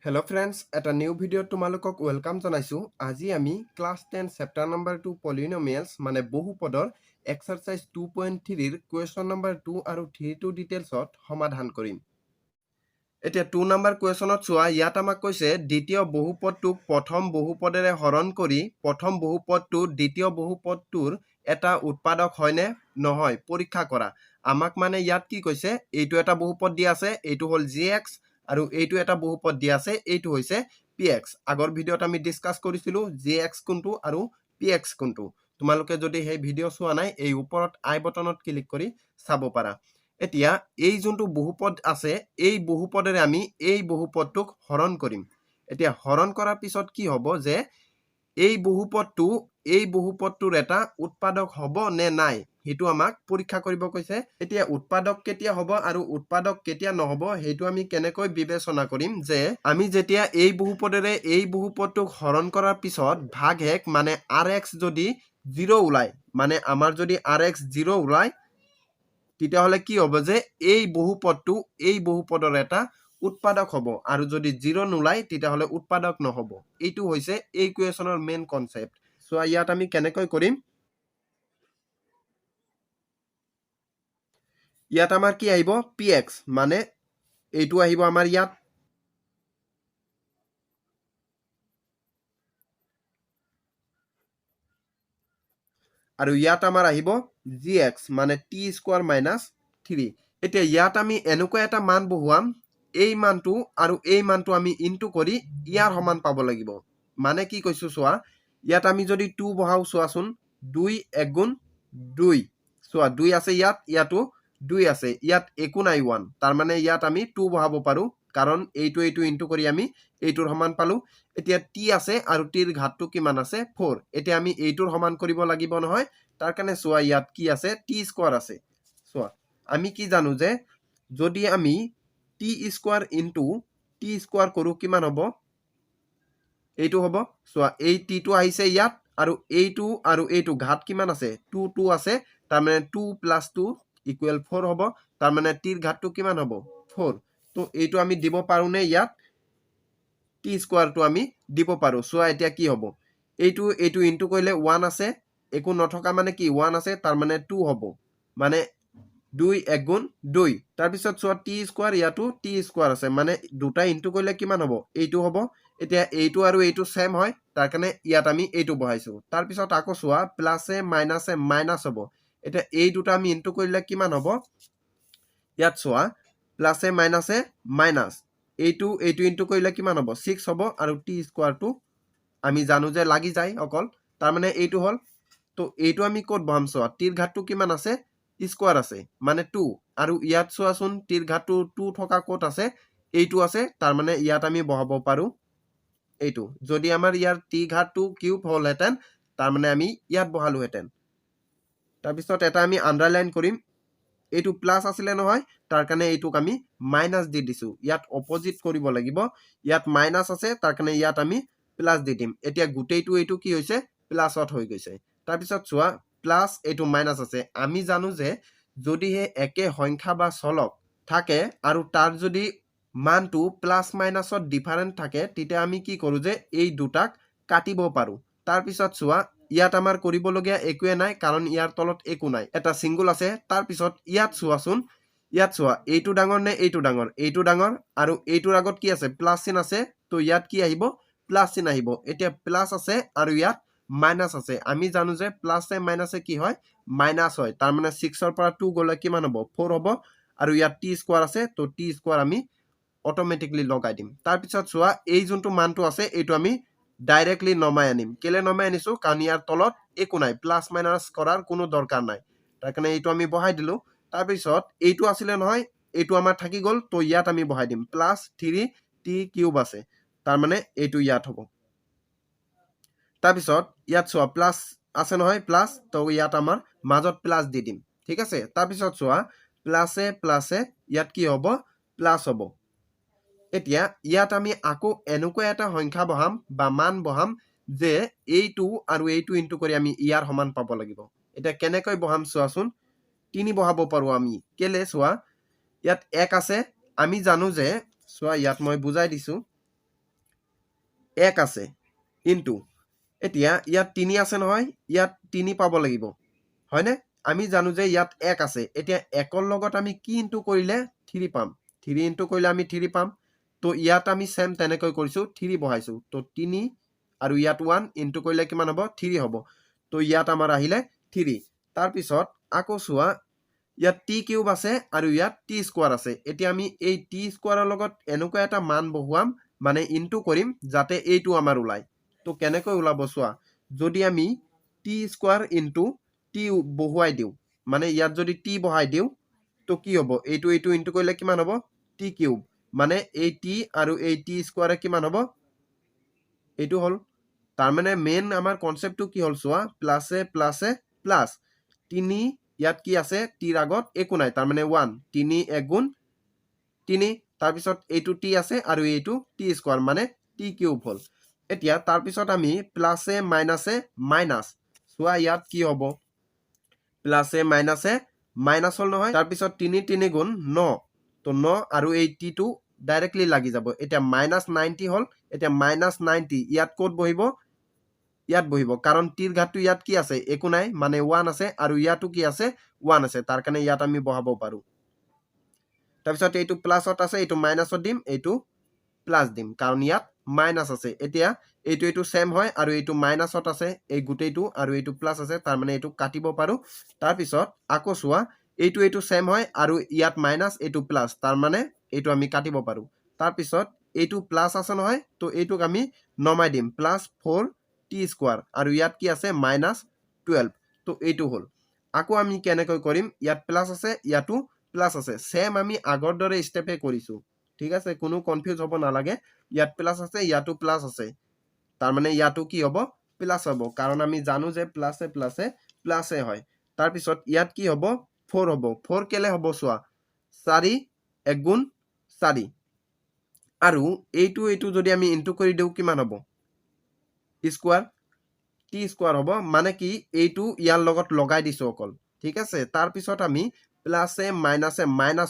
Hello friends, এটা new ভিডিঅ'ত তোমালোকক ওয়েলকাম জনাইছো। আজি আমি ক্লাস 10 চেপ্টাৰ নম্বৰ 2 পলিনোমিয়েলছ মানে বহুপদৰ এক্সাৰসাইজ 2.3 ৰ কুৱেশ্যন নম্বৰ 2 আৰু 3 ডিটেইলছত সমাধান কৰিম। এতিয়া 2 নম্বৰ কুৱেশ্যনত চোৱা, ইয়াত আমাক কৈছে দ্বিতীয় বহুপদটোক প্ৰথম বহুপদেৰে হৰণ কৰি প্ৰথম বহুপদটো দ্বিতীয় বহুপদটোৰ এটা উৎপাদক হয়নে নহয় পৰীক্ষা কৰা। আমাক মানে ইয়াত কি কৈছে, এইটো এটা বহুপদ দিয়া আছে, এইটো হ'ল gx আৰু এইটো এটা বহুপদ দিয়া আছে, এইটো হৈছে px। আগৰ ভিডিঅ'ত আমি ডিসকাস কৰিছিলো gx কোনটো আৰু px কোনটো। তোমালোকে যদি সেই ভিডিঅ' চোৱা নাই, এই ওপৰত আই বটনত ক্লিক কৰি চাব পাৰা। এতিয়া এই যোনটো বহুপদ আছে, এই বহুপদেৰে আমি এই বহুপদটোক হৰণ কৰিম। এতিয়া হৰণ কৰাৰ পিছত কি হ'ব যে এই বহুপদটোৰ এটা উৎপাদক হ'ব নে নাই সেইটো আমাক পৰীক্ষা কৰিব কৈছে। এতিয়া উৎপাদক কেতিয়া হ'ব আৰু উৎপাদক কেতিয়া নহ'ব সেইটো আমি কেনেকৈ বিবেচনা কৰিম যে আমি যেতিয়া এই বহুপদেৰে এই বহুপদটোক হৰণ কৰাৰ পিছত ভাগশেষ মানে rx যদি 0 ওলায়, মানে আমাৰ যদি rx 0 ওলায়, তেতিয়াহ'লে কি হ'ব যে এই বহুপদৰ এটা উৎপাদক হ'ব, আৰু যদি 0 নোলায় তেতিয়াহ'লে উৎপাদক নহ'ব। এইটো হৈছে এই কুৱেশ্যনৰ মেইন কনসেপ্ট। সো ইয়াত আমি কেনেকৈ কৰিম, ইয়াত আমাৰ কি আহিব px, মানে এইটো আহিব আমাৰ ইয়াত, আৰু ইয়াত আমাৰ আহিব gx মানে t স্কয়াৰ মাইনাস 3। এতিয়া ইয়াত আমি এনেকুৱা এটা মান বহুৱাম, এই মানটো আৰু এই মানটো আমি ইনটু কৰি ইয়াৰ সমান পাব লাগিব। মানে কি কৈছো চোৱা, ইয়াত আমি যদি 2 বহাও, চোৱাচোন 2 1 গুণ 2, চোৱা 2 আছে ইয়াত, ইয়াতো 2 আছে, ইয়াত একো নাই 1, তাৰ মানে ইয়াত আমি 2 বহাব পাৰো, কাৰণ এইটো ইনটু কৰি আমি এইটোৰ সমান পালো। এতিয়া t আছে আৰু t ৰ ঘাতটো কিমান আছে 4। এতিয়া আমি এইটোৰ সমান কৰিব লাগিব নহয়, তাৰ কাৰণে চোৱা ইয়াত কি আছে t স্কয়াৰ আছে। চোৱা আমি কি জানো যে যদি আমি t square into t square কৰো কিমান হ'ব, এইটো হ'ব। চোৱা এই t টো আহিছে ইয়াত, আৰু এইটো ঘাত কিমান আছে 2 আছে, তাৰ মানে 2 + 2 = 4 হ'ব, তাৰ মানে t ৰ ঘাতটো কিমান হ'ব 4। তো এইটো আমি দিব পাৰো নে, ইয়াত t স্কয়াৰটো আমি দিব পাৰো। চোৱা এতিয়া কি হ'ব, এইটো ইনটু কৰিলে 1 আছে, একো নথকা মানে কি 1 আছে, তাৰ মানে 2 হ'ব, মানে 2 1 গুণ 2। তাৰপিছত চোৱা t স্কয়াৰ, ইয়াতো t স্কয়াৰ আছে, মানে দুটা ইনটু কৰিলে কিমান হ'ব, এইটো হ'ব। এতিয়া এইটো আৰু এইটো সেম হয়, তাৰ কাৰণে ইয়াত আমি এইটো বহাইছো। তাৰপিছত আকৌ চোৱা প্লাসে মাইনাস হ'ব। এতিয়া এই দুটা আমি ইনটু কৰিলে কিমান হ'ব, ইয়াত চোৱা প্লাসে মাইনাস, এইটো ইনটু কৰিলে কিমান হ'ব 6 হ'ব, আৰু t স্কয়াৰটো আমি জানো যে লাগি যায় অকল, তাৰ মানে এইটো হ'ল। তো এইটো আমি ক'ত বহাম, চোৱা t ৰ ঘাতটো কিমান আছে স্কয়াৰ আছে, মানে 2, আৰু ইয়াত চোৱাচোন t ৰ ঘাতটো 2 থকা ক'ত আছে, এইটো আছে, তাৰ মানে ইয়াত আমি বহাব পাৰো এইটো। যদি আমাৰ ইয়াৰ t ঘাতটো কিউব হ'লহেঁতেন, তাৰ মানে আমি ইয়াত বহালোহেঁতেন। তাৰপিছত এটা আমি আন্ডাৰলাইন কৰিম, এইটো প্লাস আছিলে নহয়, তাৰ কাৰণে এইটোক আমি মাইনাস দি দিছো, ইয়াত অপোজিট কৰিব লাগিব, ইয়াত মাইনাস আছে, তাৰ কাৰণে ইয়াত আমি প্লাস দি দিম। এতিয়া গোটেইটো এইটো কি হৈছে প্লাসত হৈ গৈছে। তাৰপিছত চোৱা প্লাস এইটো মাইনাস আছে, আমি জানো যে যদিহে একে সংখ্যা বা চলক থাকে আৰু তাৰ যদি মানটো প্লাস মাইনাসত ডিফাৰেন্ট থাকে, তেতিয়া আমি কি কৰো যে এই দুটাক কাটিব পাৰো। তাৰপিছত চোৱা ইয়াত আমাৰ কৰিবলগীয়া একোৱে নাই, কাৰণ ইয়াৰ তলত একো নাই, এটা সিঙ্গল আছে। তাৰপিছত ইয়াত চোৱাচোন, ইয়াত চোৱা এইটো ডাঙৰ নে এইটো ডাঙৰ, এইটো ডাঙৰ, আৰু এইটোৰ আগত কি আছে প্লাস চিন আছে, তো ইয়াত কি আহিব প্লাস চিন আহিব। এতিয়া প্লাস আছে আৰু ইয়াত মাইনাস আছে, আমি জানো যে প্লাসে মাইনাসে কি হয় মাইনাস হয়, তাৰ মানে 6 ৰ পৰা 2 গলে কিমান হ'ব 4 হ'ব, আৰু ইয়াত t স্কয়াৰ আছে, তো t স্কয়াৰ আমি অটোমেটিকলি লগাই দিম। তাৰপিছত চোৱা এই যোনটো মানটো আছে, এইটো আমি ডাইৰেক্টলি নমাই আনিম। কেলে নমাই আনিছো, কাৰণ ইয়াৰ তলত একো নাই, প্লাস মাইনাস কৰাৰ কোনো দৰকাৰ নাই, তাৰ কাৰণে এইটো আমি বহাই দিলো। তাৰপিছত এইটো আছিলে নহয়, এইটো আমাৰ থাকি গ'ল, তো ইয়াত আমি বহাই দিম প্লাস 3t³ আছে, তাৰ মানে এইটো ইয়াত হ'ব। তাৰপিছত ইয়াত চোৱা প্লাস আছে নহয়, প্লাস, তো ইয়াত আমাৰ মাজত প্লাস দি দিম, ঠিক আছে। তাৰপিছত চোৱা প্লাসে ইয়াত কি হ'ব প্লাস হ'ব। এতিয়া ইয়াত আমি আকৌ এনেকুৱা এটা সংখ্যা বহাম বা মান বহাম যে এইটো আৰু এইটো ইনটু কৰি আমি ইয়াৰ সমান পাব লাগিব। এতিয়া কেনেকৈ বহাম চোৱাচোন, 3 বহাব পাৰো আমি, কেলে চোৱা ইয়াত 1 আছে, আমি জানো যে চোৱা ইয়াত মই বুজাই দিছো, 1 আছে ইনটু এতিয়া ইয়াত 3 আছে নহয় ইয়াত 3 পাব লাগিব হয়নে আমি জানো যে ইয়াত 1 আছে এতিয়া 1 ৰ লগত আমি কি ইনটু কৰিলে 3 পাম 3 ইনটু কৰিলে আমি 3 পাম তো ইয়াত আমি সেম তেনেকৈ কৰিছো 3 বহাইছো তো 3 আৰু ইয়াত 1 ইনটু কৰিলে কিমান হ'ব 3 হ'ব তো ইয়াত আমাৰ আহিলে 3 তাৰ পিছত আকৌ চোৱা ইয়াত t কিউব আছে আৰু ইয়াত t স্কয়াৰ আছে এতিয়া আমি এই t স্কয়াৰৰ লগত এনেকুৱা এটা মান বহুৱাম মানে ইনটু কৰিম যাতে এইটো আমাৰ ওলাই তো কেনেকৈ ওলাব চোৱা যদি আমি t স্কয়াৰ ইনটু t বহুৱাই দিও মানে ইয়াত যদি t বহাই দিও তো কি হ'ব এইটো ইনটু কৰিলে কিমান হ'ব t কিউব মানে এই t আৰু এই t স্কয়াৰে কিমান হ'ব এইটো হল তাৰ মানে মেইন আমাৰ কনসেপ্টটো কি হল চোৱা প্লাসে প্লাস 3 ইয়াত কি আছে টিৰ আগত একো নাই তাৰ মানে 1 3 1 গুণ 3 তাৰ পিছত এইটো t আছে আৰু এইটো t স্কয়াৰ মানে t কিউব হল এতিয়া তাৰ পিছত আমি প্লাসে মাইনাস চোৱা ইয়াত কি হ'ব প্লাসে মাইনাস হল নহয় তাৰ পিছত 3 3 গুণ 9 তো 9 আৰু এই t টো ডাইৰেক্টলি লাগি যাব এতিয়া -90 হল এতিয়া -90 ইয়াত কোড বহিব ইয়াত বহিব কাৰণ টিৰ ঘাতটো ইয়াত কি আছে একো নাই মানে 1 আছে আৰু ইয়াতো কি আছে 1 আছে তাৰ কাৰণে ইয়াত আমি বহাব পাৰো তাৰ পিছত এইটো প্লাসত আছে এইটো মাইনাসত দিম এইটো প্লাস দিম কাৰণ ইয়াত মাইনাস আছে এতিয়া এইটো সেম হয় আৰু এইটো মাইনাসত আছে এই গুটেইটো আৰু এইটো প্লাস আছে তাৰ মানে এইটো কাটিব পাৰো তাৰ পিছত আকৌ চোৱা এইটো সেম হয় আৰু ইয়াত মাইনাস এইটো প্লাস তাৰ মানে এইটো আমি কাটিব পাৰো তাৰ পিছত এইটো প্লাস আছে নহয় তো এইটোক আমি নমাই দিম +4 t স্কয়াৰ আৰু ইয়াত কি আছে -12 তো এইটো হল আকৌ আমি কেনেকৈ কৰিম ইয়াত প্লাস আছে ইয়াতো প্লাস আছে সেম আমি আগৰ দৰে স্টেপে কৰিছো ঠিক আছে কোনো কনফিউজ হ'ব নালাগে ইয়াত প্লাস আছে ইয়াতো প্লাস আছে তাৰ মানে ইয়াতো কি হ'ব প্লাস হ'ব কাৰণ আমি জানো যে প্লাসে হয় তাৰ পিছত ইয়াত কি হ'ব 4 হ'ব 4 কেলে হ'ব চোৱা 4 1 গুণ 4 আৰু এইটো যদি আমি ইনটু কৰি দিও কিমান হ'ব স্কয়াৰ t স্কয়াৰ হ'ব মানে কি এইটো ইয়াৰ লগত লগাই দিছো অকল ঠিক আছে তাৰ পিছত আমি প্লাসে মাইনাস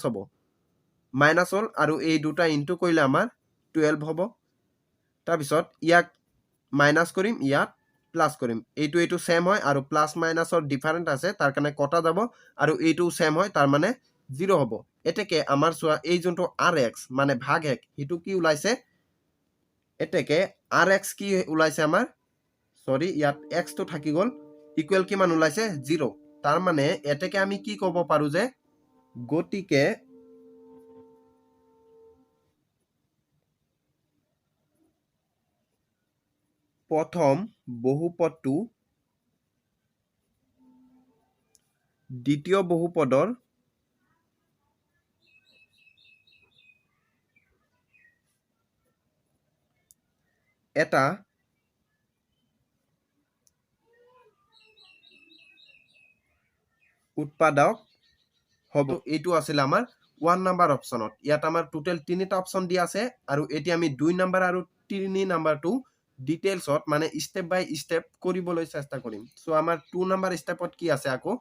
হ'ব মাইনাস হল আৰু এই দুটা ইনটু কৰিলে আমাৰ 12 হ'ব তাৰ পিছত ইয়াক মাইনাস কৰিম ইয়াত প্লাস কৰিম এইটো সেম হয় আৰু প্লাস মাইনাসৰ ডিফাৰেন্ট আছে তাৰ কাৰণে কটা যাব আৰু এইটো সেম হয় তাৰ মানে 0 হ'ব এতেকে আমাৰ চোৱা এই যোনটো rx মানে ভাগ এক হিটো কি ওলাইছে এতেকে rx কি ওলাইছে আমাৰ সৰি ইয়াত x তো থাকি গল ইকুৱেল কিমান ওলাইছে 0 তাৰ মানে এতেকে আমি কি ক'ব পাৰো যে গতিকে প্ৰথম বহুপদটো দ্বিতীয় বহুপদৰ এটা উৎপাদক হ'ব এইটো আছিল আমাৰ 1 নাম্বাৰ অপচনত ইয়াত আমাৰ টোটাল 3টা অপচন দিয়া আছে আৰু এতিয়া আমি 2 নাম্বাৰ আৰু 3 নাম্বাৰটো ডিটেইলছত মানে স্টেপ বাই স্টেপ কৰিবলৈ চেষ্টা কৰিম সো আমাৰ 2 নাম্বাৰ স্টেপত কি আছে আকৌ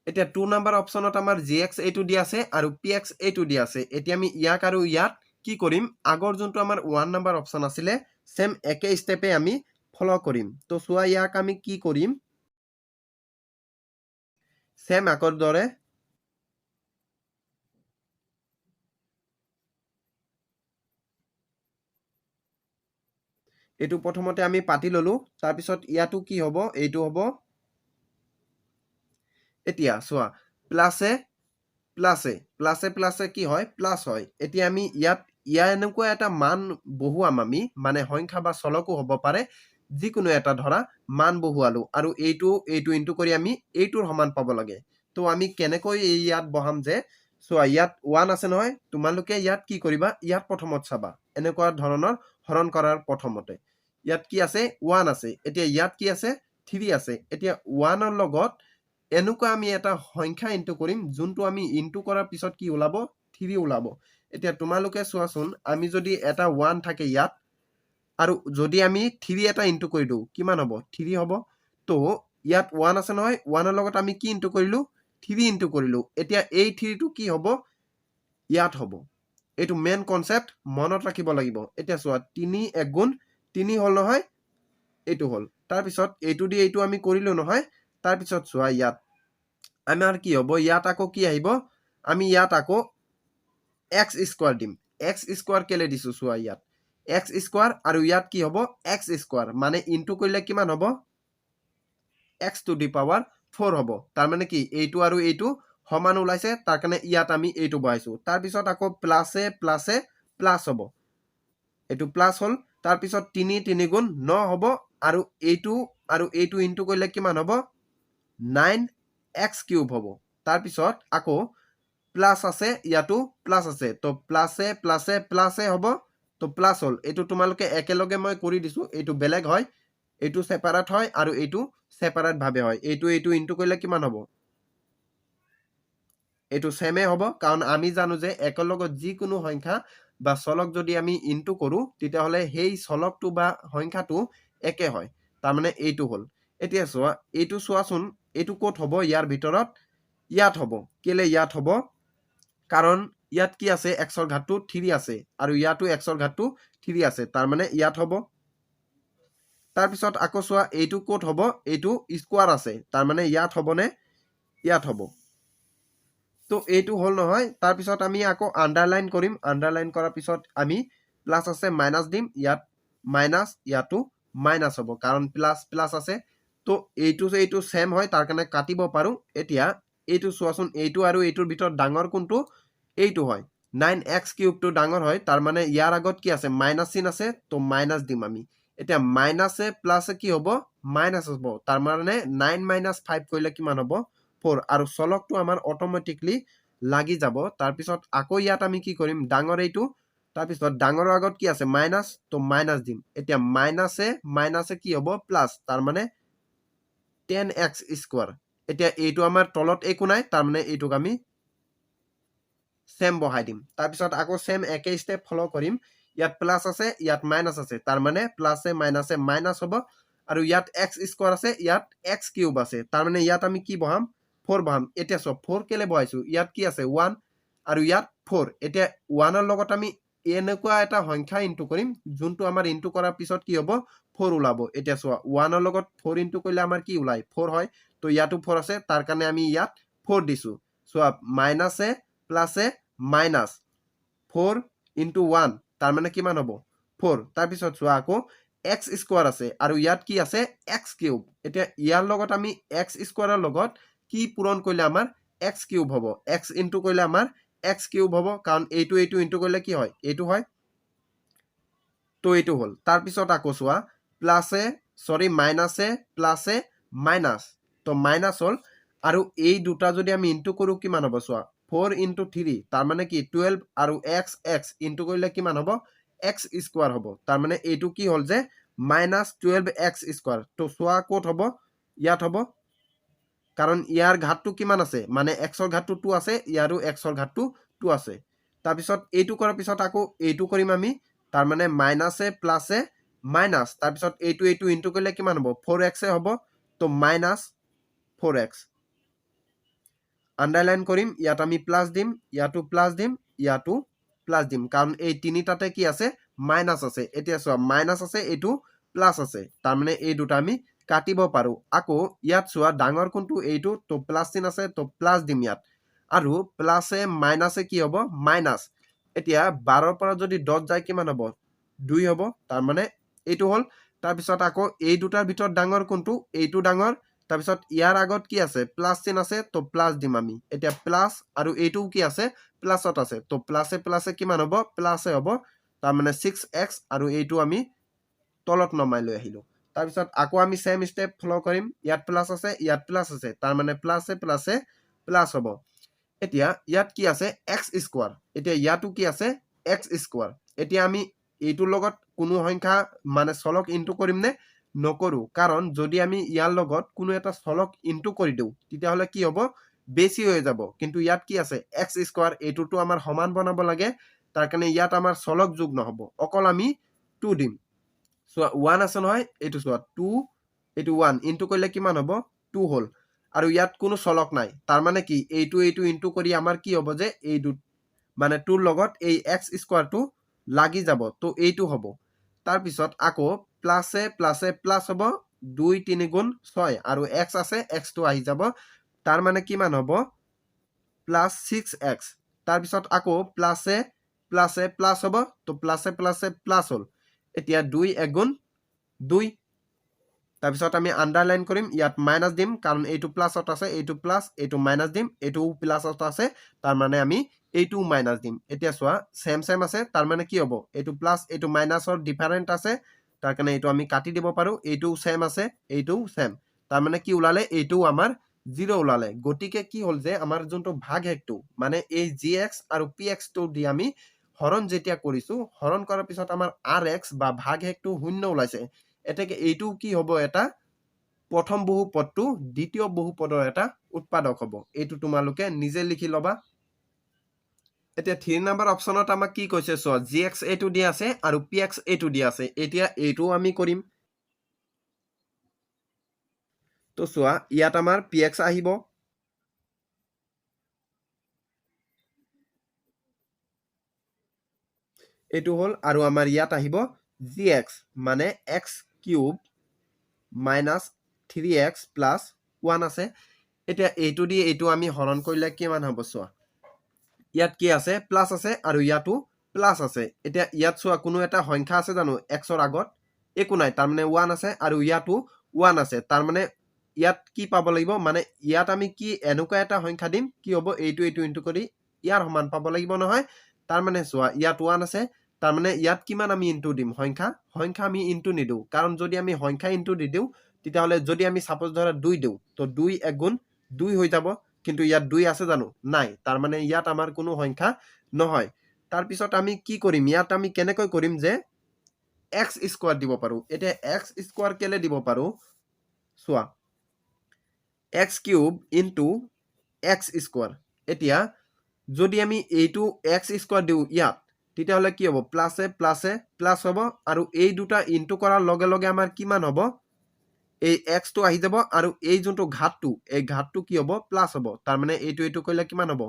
এতিয়া 2 নাম্বাৰ অপচনত আমাৰ gx এইটো দিয়া আছে আৰু px এইটো দিয়া আছে এতিয়া আমি ইয়াক আৰু ইয়াত কি কৰিম আগৰ যোনটো আমাৰ 1 নাম্বাৰ অপচন আছিলে সেম একে স্টেপে আমি ফলো কৰিম তো সোয়া ইয়াক আমি কি কৰিম সেম আগৰ দৰে এইটো প্ৰথমতে আমি পাতি ললো তাৰ পিছত ইয়াটো কি হ'ব এইটো হ'ব এতিয়া সোয়া প্লাসে কি হয় প্লাস হয় এতিয়া আমি ইয়াত এনেকুৱা এটা মান বহুৱাম আমি মানে সংখ্যা বা চলকো হ'ব পাৰে যিকোনো এটা ধৰা মান বহুৱালো আৰু এইটো ইনটু কৰি আমি এইটোৰ সমান পাব লাগে তো আমি কেনেকৈ ইয়াত বহাম যে সোয়া ইয়াত 1 আছে নহয় তোমালোকে ইয়াত কি কৰিবা ইয়াত প্ৰথমত চাবা এনেকুৱা ধৰণৰ হৰণ কৰাৰ প্ৰথমতে ইয়াত কি আছে 1 আছে এতিয়া ইয়াত কি আছে 3 আছে এতিয়া 1 ৰ লগত এনেকুৱা আমি এটা সংখ্যা ইনটু কৰিম যোনটো আমি ইনটু কৰাৰ পিছত কি ওলাব 3 ওলাব এতিয়া তোমালোকে চোৱাচোন আমি যদি এটা 1 থাকে ইয়াত আৰু যদি আমি 3 এটা ইনটু কৰি দিও কিমান হ'ব 3 হ'ব তো ইয়াত 1 আছে নহয় 1 ৰ লগত আমি কি ইনটু কৰিলো 3 ইনটু কৰিলো এতিয়া এই 3 টো কি হ'ব ইয়াত হ'ব এইটো মেইন কনসেপ্ট মনত ৰাখিব লাগিব এতিয়া চোৱা 3 1 গুণ 3 হল নহয় এইটো হল তাৰপিছত এইটো দি এইটো আমি কৰিলো নহয় তাৰপিছত চোৱা ইয়াত আমাৰ কি হ'ব ইয়াত আকৌ কি আহিব আমি ইয়াত আকৌ x স্কয়াৰ দিম x স্কয়াৰ কেলে দিছো চোৱা ইয়াত x স্কয়াৰ আৰু ইয়াত কি হ'ব x স্কয়াৰ মানে ইনটু কৰিলে কিমান হ'ব x টু দি পাৱাৰ 4 হ'ব তাৰ মানে কি এইটো আৰু এইটো সমান ওলাইছে তাৰ কাৰণে ইয়াত আমি এইটো বহাইছো তাৰ পিছত আকৌ প্লাসে প্লাসে প্লাস হ'ব এইটো প্লাস হল তাৰ পিছত 3 3 গুণ 9 হ'ব আৰু এইটো ইনটু কৰিলে কিমান হ'ব 9x কিউব হ'ব তাৰ পিছত আকৌ প্লাস আছে ইয়াতো প্লাস আছে তো প্লাসে প্লাসে প্লাসে হ'ব তো প্লাস হল এইটো তোমালোকে একেলগে মই কৰি দিছো এইটো বেলেগ হয় এইটো সেপাৰেট হয় আৰু এইটো সেপাৰেট ভাবে হয় এইটো ইনটু কৰিলে কিমান হ'ব এইটো সেমে হ'ব কাৰণ আমি জানো যে একেলগত যিকোনো সংখ্যা বা চলক যদি আমি ইনটু কৰো তেতিয়া হলে সেই চলকটো বা সংখ্যাটো একে হয় তাৰ মানে এইটো হল এতিয়া চোৱা এইটো চোৱাচোন এইটো ক'ত হ'ব ইয়াৰ ভিতৰত ইয়াত হ'ব কেলে ইয়াত হ'ব কাৰণ ইয়াত কি আছে x ৰ ঘাতটো 3 আছে আৰু ইয়াতো x ৰ ঘাতটো 3 আছে তাৰ মানে ইয়াত হ'ব তাৰ পিছত আকৌ চোৱা এইটো ক'ত হ'ব এইটো স্কয়াৰ আছে তাৰ মানে ইয়াত হ'বনে ইয়াত হ'ব তো এইটো হল নহয় তাৰ পিছত আমি আকৌ আন্ডাৰলাইন কৰিম আন্ডাৰলাইন কৰাৰ পিছত আমি প্লাস আছে মাইনাস দিম ইয়াত মাইনাস ইয়াতো মাইনাস হ'ব কাৰণ প্লাস প্লাস আছে তো এইটো সেম হয় তাৰ কাৰণে কাটিব পাৰো এতিয়া এইটো চোৱাচোন এইটো আৰু এইটোৰ ভিতৰত ডাঙৰ কোনটো এইটো হয় 9x কিউব টো ডাঙৰ হয় তাৰ মানে ইয়াৰ আগত কি আছে মাইনাস চিন আছে তো মাইনাস দিম আমি এতিয়া মাইনাসে প্লাসে কি হ'ব মাইনাস হ'ব তাৰ মানে 9 - 5 কৰিলে কিমান হ'ব 4 আৰু চলকটো আমাৰ অটোমেটিকলি লাগি যাব তাৰ পিছত আকৌ ইয়াত আমি কি কৰিম ডাঙৰ এইটো তাৰ পিছত ডাঙৰৰ আগত কি আছে মাইনাস তো মাইনাস দিম এতিয়া মাইনাসে কি হ'ব প্লাস তাৰ মানে 10x স্কয়াৰ এতিয়া এইটো আমাৰ তলত একো নাই তাৰ মানে এইটোক আমি সেম বহাই দিম তাৰ পিছত আকৌ সেম একে স্টেপ ফলো কৰিম ইয়াত প্লাস আছে ইয়াত মাইনাস আছে তাৰ মানে প্লাসে মাইনাস হ'ব আৰু ইয়াত x স্কয়াৰ আছে ইয়াত x কিউব আছে তাৰ মানে ইয়াত আমি কি বহাম 4 বহাম এতিয়া সব 4 কেলে বহাইছো ইয়াত কি আছে 1 আৰু ইয়াত 4 এতিয়া 1 ৰ লগত আমি এনেকুৱা এটা সংখ্যা ইনটু কৰিম যোনটো আমাৰ ইনটু কৰাৰ পিছত কি হ'ব 4 ওলাব এতিয়া চোৱা 1 ৰ লগত 4 ইনটু কৰিলে আমাৰ কি ওলাই 4 হয় তো ইয়াতো 4 আছে তাৰ কাৰণে আমি ইয়াত 4 দিছো চোৱা মাইনাসে প্লাসে মাইনাস 4 ইনটু 1 তাৰ মানে কিমান হ'ব 4 তাৰ পিছত চোৱা আকৌ x স্কয়াৰ আছে আৰু ইয়াত কি আছে x কিউব এতিয়া ইয়াৰ লগত আমি x স্কয়াৰৰ লগত কি পূৰণ কৰিলে আমাৰ x কিউব হ'ব x ইনটু কৰিলে আমাৰ x কিউব হ'ব কাৰণ এইটো ইনটু কৰিলে কি হয় এইটো হয় তো এইটো হল তাৰ পিছত আকৌ চোৱা প্লাসে মাইনাসে প্লাসে মাইনাস তো মাইনাস হল আৰু এই দুটা যদি আমি ইনটু কৰো কিমান হ'ব চোৱা 4 ইনটু 3 তাৰ মানে কি 12 আৰু x ইনটু কৰিলে কিমান হ'ব x স্কয়াৰ হ'ব তাৰ মানে এইটো কি হল যে -12x স্কয়াৰ তো চোৱা ক'ত হ'ব ইয়াত হ'ব কাৰণ ইয়াৰ ঘাতটো কিমান আছে মানে x ৰ ঘাতটো 2 আছে ইয়াৰো x ৰ ঘাতটো 2 আছে তাৰ পিছত এইটো কৰাৰ পিছত আকৌ এইটো কৰিম আমি তাৰ মানে মাইনাসে প্লাসে মাইনাস তাৰ পিছত এইটো ইনটু কৰিলে কিমান হ'ব 4x হ'ব তো -4x আন্ডাৰলাইন কৰিম ইয়াত আমি প্লাস দিম ইয়াতো প্লাস দিম ইয়াতো প্লাস দিম কাৰণ এই তিনিটাতে কি আছে মাইনাস আছে এতিয়া চোৱা মাইনাস আছে এইটো প্লাস আছে তাৰ মানে এই দুটা আমি কাটিব পাৰো আকৌ ইয়াত চোৱা ডাঙৰ কোনটো এইটো তো প্লাস চিন আছে তো প্লাস দিম ইয়াত আৰু প্লাসে মাইনাসে কি হ'ব মাইনাস এতিয়া 12 ৰ পৰা যদি 10 যায় কিমান হ'ব 2 হ'ব তাৰ মানে এইটো হল তাৰ পিছত আকৌ এই দুটাৰ ভিতৰত ডাঙৰ কোনটো এইটো ডাঙৰ তাৰ পিছত ইয়াৰ আগত কি আছে প্লাস চিন আছে তো প্লাস দিম আমি এতিয়া প্লাস আৰু এইটো কি আছে প্লাসত আছে তো প্লাসে কিমান হ'ব প্লাসে হ'ব তাৰ মানে 6x আৰু এইটো আমি তলত নমাই লৈ আহিলো তাৰ পিছত আকৌ আমি সেম স্টেপ ফলো কৰিম ইয়াত প্লাস আছে ইয়াত প্লাস আছে তাৰ মানে প্লাসে প্লাস হ'ব এতিয়া ইয়াত কি আছে x স্কয়াৰ এতিয়া ইয়াতো কি আছে x স্কয়াৰ এতিয়া আমি এইটোৰ লগত কোনো সংখ্যা মানে চলক ইনটু কৰিম নে নকৰো কাৰণ যদি আমি ইয়াৰ লগত কোনো এটা চলক ইনটু কৰি দিও তেতিয়া হলে কি হ'ব বেছি হৈ যাব কিন্তু ইয়াত কি আছে x স্কয়াৰ এইটোটো আমাৰ সমান বনাব লাগে তাৰ কাৰণে ইয়াত আমাৰ চলক যোগ নহব অকল আমি 2 দিম সো 1 আছে নহয় এইটো চোৱা 2 এইটো 1 ইনটু কৰিলে কিমান হ'ব 2 হল আৰু ইয়াত কোনো চলক নাই তাৰ মানে কি এইটো ইনটু কৰি আমাৰ কি হ'ব যে এই মানে 2 লগত এই x স্কয়াৰটো লাগি যাব তো এইটো হ'ব তাৰপিছত আকৌ প্লাছে প্লাছে প্লাছ হ'ব 2 3 গুণ 6 আৰু x আছে x টো আহি যাব তাৰ মানে কিমান হ'ব প্লাছ 6x তাৰপিছত আকৌ প্লাছে প্লাছে প্লাছ হ'ব তো প্লাছে প্লাছে প্লাছ হ'ল এতিয়া 2 1 গুণ 2 তাৰপিছত আমি আন্ডাৰলাইন কৰিম ইয়াত মাইনাস দিম কাৰণ এইটো প্লাছত আছে এইটো প্লাছ এইটো মাইনাস দিম এইটো প্লাছত আছে তাৰ মানে আমি এইটো মাইনাস দিম এতিয়া চোৱা সেম সেম আছে তাৰ মানে কি হ'ব এইটো প্লাছ এইটো মাইনাসৰ ডিফাৰেন্ট আছে তাৰ কাৰণে এইটো আমি কাটি দিব পাৰো এইটো সেম আছে এইটো সেম তাৰ মানে কি ওলালে এইটো আমাৰ 0 ওলালে গতিকে কি হ'ল যে আমাৰ যোনটো ভাগহেকটো মানে এই gx আৰু px টো দি আমি হৰণ যেতিয়া কৰিছো হৰণ কৰাৰ পিছত আমাৰ rx বা ভাগহেকটো শূন্য ওলাইছে এটাকে এইটো কি হ'ব এটা প্ৰথম বহুপদটো দ্বিতীয় বহুপদৰ এটা উৎপাদক হ'ব এইটো তোমালোকে নিজে লিখি লবা এতিয়া 3 নম্বৰ অপচনত আমাক কি কৈছে চোৱা gx এইটো দিয়া আছে আৰু px এইটো দিয়া আছে এতিয়া এইটো আমি কৰিম তো চোৱা ইয়াত আমাৰ px আহিব এইটো হল আৰু আমাৰ ইয়াত আহিব gx মানে x cube minus 3x plus 1 আছে এতিয়া এইটো দি এইটো আমি হৰণ কৰিলে কিমান হ'ব চোৱা ইয়াত কি আছে প্লাস আছে আৰু ইয়াতো প্লাস আছে এতিয়া ইয়াত চোৱা কোনো এটা সংখ্যা আছে জানো x ৰ আগত একো নাই তাৰ মানে 1 আছে আৰু ইয়াতো 1 আছে তাৰ মানে ইয়াত কি পাব লাগিব মানে ইয়াত আমি কি এনেকুৱা এটা সংখ্যা দিম কি হ'ব এইটো এইটো ইনটু কৰি ইয়াৰ সমান পাব লাগিব নহয় তাৰ মানে চোৱা ইয়াত 1 আছে তাৰ মানে ইয়াত কিমান আমি ইনটু দিম সংখ্যা আমি ইনটু নিদু কাৰণ যদি আমি সংখ্যা ইনটু দি দিও তেতিয়া হলে যদি আমি সাপোজ ধৰা 2 দিও তো 2 1 গুণ 2 হৈ যাব কিন্তু ইয়াত 2 আছে জানো নাই তাৰ মানে ইয়াত আমাৰ কোনো সংখ্যা নহয় তাৰ পিছত আমি কি কৰিম ইয়াত আমি কেনেকৈ কৰিম যে x স্কয়াৰ দিব পাৰো এটা x স্কয়াৰ কেলে দিব পাৰো চোৱা x cube into x square এতিয়া যদি আমি এইটো x স্কয়ার দিও ইয়াত তেতিয়া হলে কি হ'ব প্লাসে প্লাসে প্লাস হ'ব আৰু এই দুটা ইনটু কৰাৰ লগে লগে আমাৰ কিমান হ'ব এই x টো আহি যাব আৰু এই যোনটো ঘাতটো এই ঘাতটো কি হ'ব প্লাস হ'ব তাৰ মানে এইটো এইটো কইলে কিমান হ'ব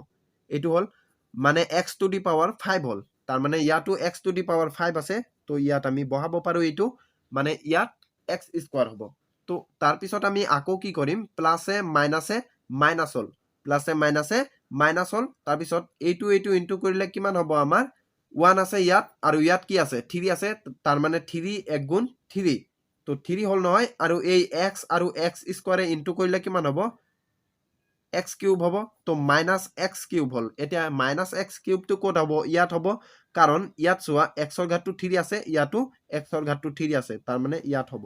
এইটো হল মানে x টু দি পাৱাৰ 5 হল তাৰ মানে ইয়াতো x টু দি পাৱাৰ 5 আছে তো ইয়াত আমি বহাব পাৰো এইটো মানে ইয়াত x স্কয়াৰ হ'ব তো তাৰ পিছত আমি আকৌ কি কৰিম প্লাসে মাইনাসে মাইনাস হল প্লাসে মাইনাসে মাইনাস হল তাৰ পিছত এইটো এইটো ইনটু কৰিলে কিমান হ'ব আমাৰ 1 আছে ইয়াত আৰু ইয়াত কি আছে 3 আছে তাৰ মানে 3 1 গুণ 3 তো 3 হল নহয় আৰু এই x আৰু x স্কয়াৰে ইনটু কৰিলে কিমান হ'ব x কিউব হ'ব তো মাইনাস x কিউব হল এতিয়া মাইনাস x কিউব তো কোত হ'ব ইয়াত হ'ব কাৰণ ইয়াত চোৱা x ৰ ঘাতটো 3 আছে ইয়াতো x ৰ ঘাতটো 3 আছে তাৰ মানে ইয়াত হ'ব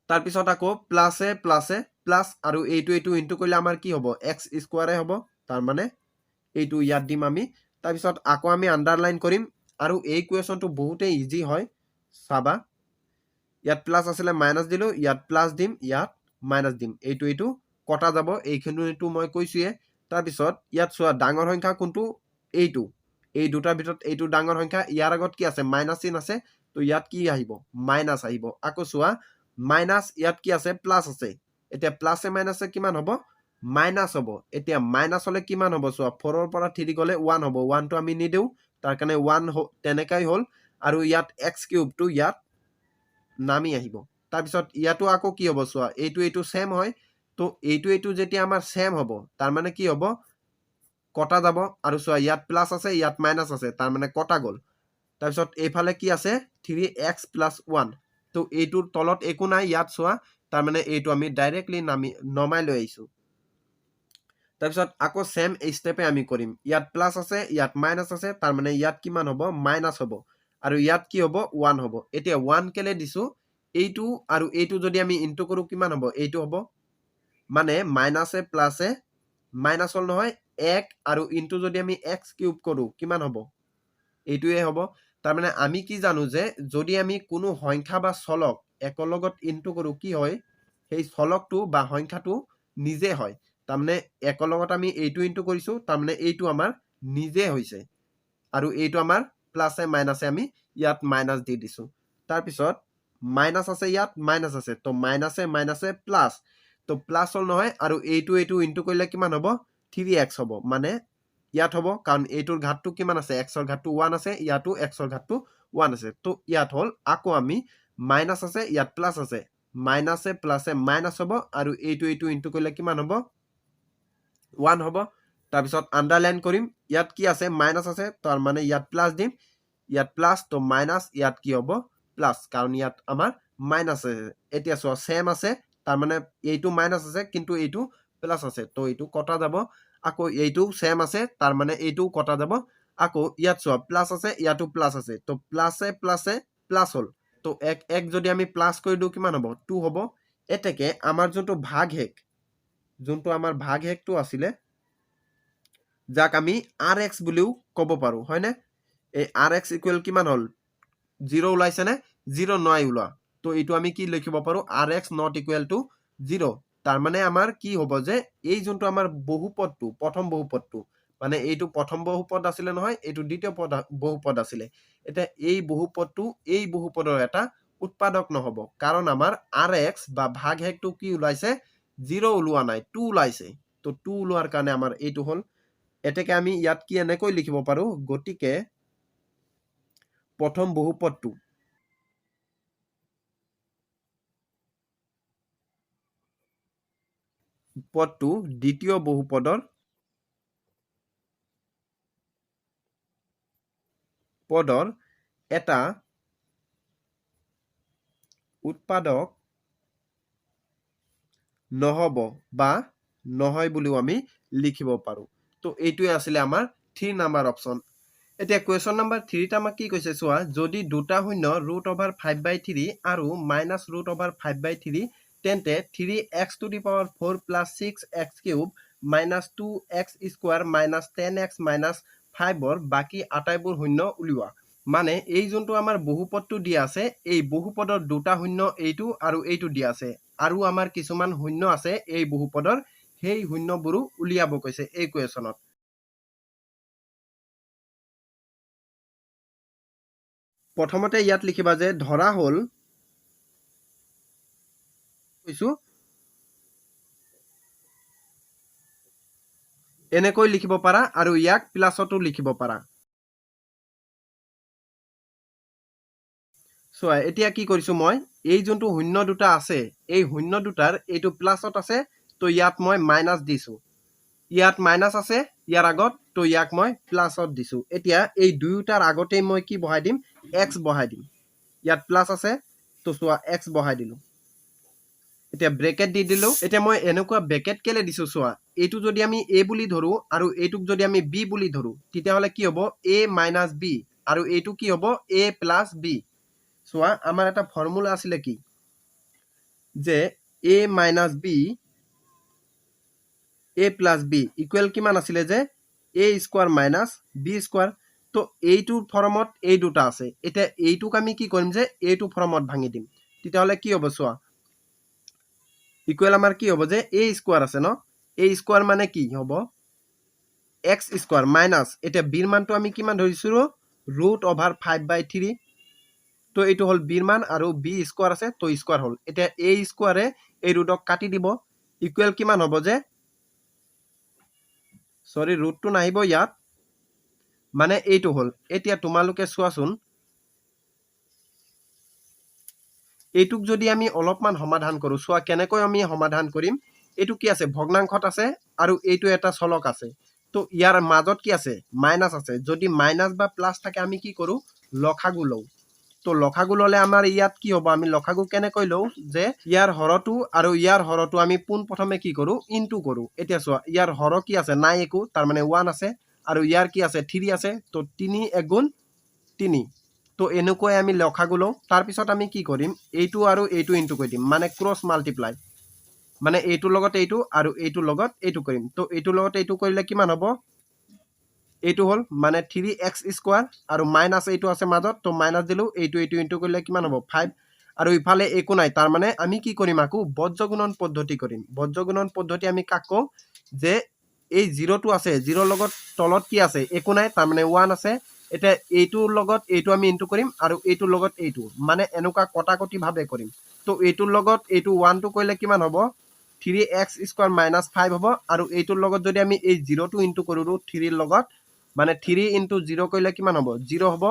তাৰ পিছত আকৌ প্লাসে প্লাসে প্লাস আৰু এইটো এইটো ইনটু কৰিলে আমাৰ কি হ'ব x স্কয়াৰে হ'ব তাৰ মানে এইটো ইয়াত দিম আমি তাৰ পিছত আকৌ আমি আন্ডাৰলাইন কৰিম আৰু এই কোৱেশ্যনটো বহুতে ইজি হয় চাবা ইয়াত প্লাস আছিলে মাইনাস দিলো ইয়াত প্লাস দিম ইয়াত মাইনাস দিম এইটো এইটো কটা যাব এইখিনিটো মই কৈছোয়ে তাৰ পিছত ইয়াত চোৱা ডাঙৰ সংখ্যা কোনটো এইটো এই দুটাৰ ভিতৰত এইটো ডাঙৰ সংখ্যা ইয়াৰ আগত কি আছে মাইনাস চিন আছে তো ইয়াত কি আহিব মাইনাস আহিব আকৌ চোৱা মাইনাস ইয়াত কি আছে প্লাস আছে এতিয়া প্লাসে মাইনাসে কিমান হ'ব মাইনাস হ'ব এতিয়া মাইনাস হলে কিমান হ'ব চোৱা 4 ৰ পৰা 3 গলে 1 হ'ব 1 টো আমি নিদিও তাৰ কাৰণে 1 তেনেকাই হ'ল আৰু ইয়াত x কিউব টো ইয়াত নামি আহিব তাৰ পিছত ইয়াতো আকৌ কি হ'ব চোৱা এইটো এইটো সেম হয় তো এইটো এইটো যেতিয়া আমাৰ সেম হ'ব তাৰ মানে কি হ'ব কটা যাব আৰু চোৱা ইয়াত প্লাস আছে ইয়াত মাইনাস আছে তাৰ মানে কটা গল তাৰ পিছত এইফালে কি আছে 3x + 1 তো এইটোৰ তলত একো নাই ইয়াত চোৱা তাৰ মানে এইটো আমি ডাইৰেক্টলি নমাই লৈ আইছো তাৰ পিছত আকৌ সেম স্টেপে আমি কৰিম ইয়াত প্লাস আছে ইয়াত মাইনাস আছে তাৰ মানে ইয়াত কিমান হ'ব মাইনাস হ'ব আৰু ইয়াত কি হ'ব 1 হ'ব এতিয়া 1 কেলে দিছো এইটো আৰু এইটো যদি আমি ইনটু কৰো কিমান হ'ব এইটো হ'ব মানে মাইনাসে প্লাসে মাইনাস হল নহয় 1 আৰু ইনটু যদি আমি x কিউব কৰো কিমান হ'ব এইটোৱে হ'ব তাৰ মানে আমি কি জানো যে যদি আমি কোনো সংখ্যা বা চলক একলগত ইনটু কৰো কি হয় সেই চলকটো বা সংখ্যাটো নিজে হয় তাৰ মানে একলগত আমি এইটো ইনটু কৰিছো তাৰ মানে এইটো আমাৰ নিজে হৈছে আৰু এইটো আমাৰ প্লাসে মাইনাসে আমি ইয়াত মাইনাস দি দিছো তাৰ পিছত মাইনাস আছে ইয়াত মাইনাস আছে তো মাইনাসে মাইনাসে প্লাস তো প্লাস হল নহয় আৰু এইটো এইটো ইনটু কৰিলে কিমান হ'ব 3x হ'ব মানে ইয়াত হ'ব কাৰণ এইটোৰ ঘাতটো কিমান আছে x ৰ ঘাতটো 1 আছে ইয়াতো x ৰ ঘাতটো 1 আছে তো ইয়াত হ'ল আকৌ আমি মাইনাস আছে ইয়াত প্লাস আছে মাইনাসে প্লাসে মাইনাস হ'ব আৰু এইটো ইনটু কৰিলে কিমান হ'ব 1 হ'ব তাৰপিছত আন্ডাৰলাইন কৰিম ইয়াত কি আছে মাইনাস আছে তাৰ মানে ইয়াত প্লাস দিম ইয়াত প্লাস তো মাইনাস ইয়াত কি হ'ব প্লাস কাৰণ ইয়াত আমাৰ মাইনাস আছে এতিয়া চোৱা সেম আছে তাৰ মানে এইটো মাইনাস আছে কিন্তু এইটো প্লাস আছে তো এইটো কটা যাব আকৌ এইটো সেম আছে তাৰ মানে এইটো কটা যাব আকৌ ইয়াত চোৱা প্লাস আছে ইয়াতো প্লাস আছে তো প্লাসে প্লাসে প্লাস হল তো এক যদি আমি প্লাস কৰি দিও কিমান হ'ব 2 হ'ব এতেকে আমাৰ যোনটো আমাৰ ভাগহেকটো আছিলে যাক আমি rx বুলিও ক'ব পাৰো হয়নে এই rx ইকুৱেল কিমান হল 0 ওলাইছে নে 0 নাই ওলোৱা তো এইটো আমি কি লিখিব পাৰো rx not equal to 0 তাৰ মানে আমাৰ কি হ'ব যে এই যোনটো আমাৰ বহুপদটো প্ৰথম বহুপদটো মানে এইটো প্ৰথম বহুপদ আছিলে নহয় এইটো দ্বিতীয় বহুপদ আছিলে এটা এই বহুপদৰ এটা উৎপাদক নহব কাৰণ আমাৰ rx বা ভাগহেকটো কি ওলাইছে 0 ওলোৱা নাই 2 ওলাইছে তো 2 ওলোৱাৰ কাৰণে আমাৰ এইটো হ'ল এতেকে আমি ইয়াত কি এনেকৈ লিখিব পাৰো গতিকে প্ৰথম বহুপদটো দ্বিতীয় বহুপদৰ এটা উৎপাদক নহব বা নহয় বুলিও আমি লিখিব পাৰো তো এইটোৱে আছিলে আমাৰ 3 নাম্বাৰ অপচন এতিয়া কোৱেশ্চন নাম্বাৰ 3 টা আমাক কি কৈছে চোৱা যদি দুটা শূন্য √5/3 আৰু -√5/3 তেন্তে 3x to the power 4 plus 6x cube minus 2x square minus 10x minus 5 ৰ বাকি আটাইবোৰ শূন্য উলিওৱা মানে এই যোনটো আমাৰ বহুপদটো দিয়া আছে এই বহুপদৰ দুটা শূন্য এইটো আৰু এইটো দিয়া আছে আৰু আমাৰ কিছুমান শূন্য আছে এই বহুপদৰ সেই শূন্যবোৰো উলিয়াব কৈছে এই কোৱেশ্চনত প্ৰথমতে ইয়াত লিখিবা যে ধৰা হল কৈছো এনেকৈ লিখিব পাৰা আৰু ইয়াক প্লাসতো লিখিব পাৰা সো এতিয়া কি কৰিছো মই এই যোনটো শূন্য দুটা আছে এই শূন্য দুটাৰ এইটো প্লাসত আছে তো ইয়াত মই মাইনাস দিছো ইয়াত মাইনাস আছে ইয়াৰ আগত তো ইয়াক মই প্লাসত দিছো এতিয়া এই দুয়োটাৰ আগতে মই কি বহাই দিম x বহাই দিম ইয়াত প্লাস আছে তো সোয়া x বহাই দিলো এতিয়া ব্ৰেকেট দি দিলো এতিয়া মই এনেকুৱা ব্ৰেকেট কেলে দিছো সোয়া এইটো যদি আমি a বুলি ধৰো আৰু এইটোক যদি আমি b বুলি ধৰো তেতিয়া হলে কি হ'ব a - b আৰু এইটো কি হ'ব a + b সোয়া আমাৰ এটা ফৰ্মুলা আছিলে কি যে a - b a + b equal কিমান আছিলে যে a স্কয়াৰ - b স্কয়াৰ তো এইটোৰ ফৰ্মত এই দুটা আছে এতিয়া এইটোক আমি কি কৰিম যে এইটো ফৰ্মত ভাঙি দিম তেতিয়া হলে কি হ'ব সোয়া ইকুৱেল আমাৰ কি হ'ব যে a স্কয়াৰ আছে ন a স্কয়াৰ মানে কি হ'ব x স্কয়াৰ মাইনাস এটা b ৰ মানটো আমি কিমান ধৰিছো √5/3 তো এইটো হল b ৰ মান আৰু b স্কয়াৰ আছে তো স্কয়াৰ হল এটা a স্কয়াৰে এই ৰুটক কাটি দিব ইকুৱেল কিমান হ'ব যে সৰি ৰুটটো নাহিব ইয়াত মানে এইটো হল এতিয়া তোমালোকে চোৱাচোন এইটুক যদি আমি অলপমান সমাধান কৰো সোয়া কেনেকৈ আমি সমাধান কৰিম এইটো কি আছে ভগ্নাংশত আছে আৰু এইটো এটা চলক আছে তো ইয়াৰ মাজত কি আছে মাইনাস আছে যদি মাইনাস বা প্লাস থাকে আমি কি কৰো লখাগু লও তো লখাগু ললে আমাৰ ইয়াত কি হ'ব আমি লখাগু কেনেকৈ লও যে ইয়াৰ হৰটো আৰু ইয়াৰ হৰটো আমি পোন প্ৰথমে কি কৰো ইনটু কৰো এতিয়া চোৱা ইয়াৰ হৰ কি আছে নাই একো তাৰ মানে 1 আছে আৰু ইয়াৰ কি আছে 3 আছে তো 3 * 3 তো এনেকৈ আমি লখাগু লও তাৰ পিছত আমি কি কৰিম এইটো আৰু এইটো ইনটু কৰি দিম মানে ক্ৰস মাল্টিপ্লাই মানে এইটো লগত এইটো আৰু এইটো লগত এইটো কৰিম তো এইটো লগত এইটো কৰিলে কিমান হ'ব এইটো হল মানে 3x² আৰু মাইনাস এইটো আছে মাজত তো মাইনাস দিলো এইটো ইনটু কৰিলে কিমান হ'ব 5 আৰু ইফালে একো নাই তাৰ মানে আমি কি কৰিম আকু বজ্ৰগুণন পদ্ধতি কৰিম বজ্ৰগুণন পদ্ধতি আমি কাক কও যে এই 0 টো আছে 0 লগত তলত কি আছে একো নাই তাৰ মানে 1 আছে এটা এইটোৰ লগত এইটো আমি ইনটু কৰিম আৰু এইটোৰ লগত এইটো মানে এনেকুৱা কটাকটি ভাবে কৰিম তো এইটোৰ লগত এইটো 1 টো কৰিলে কিমান হ'ব 3x স্কোয়াৰ মাইনাস 5 হব আৰু এইটোৰ লগত যদি আমি এই 0 টো ইনটু কৰো 3 ৰ লগত মানে 3 ইনটু 0 কৰিলে কিমান হ'ব 0 হ'ব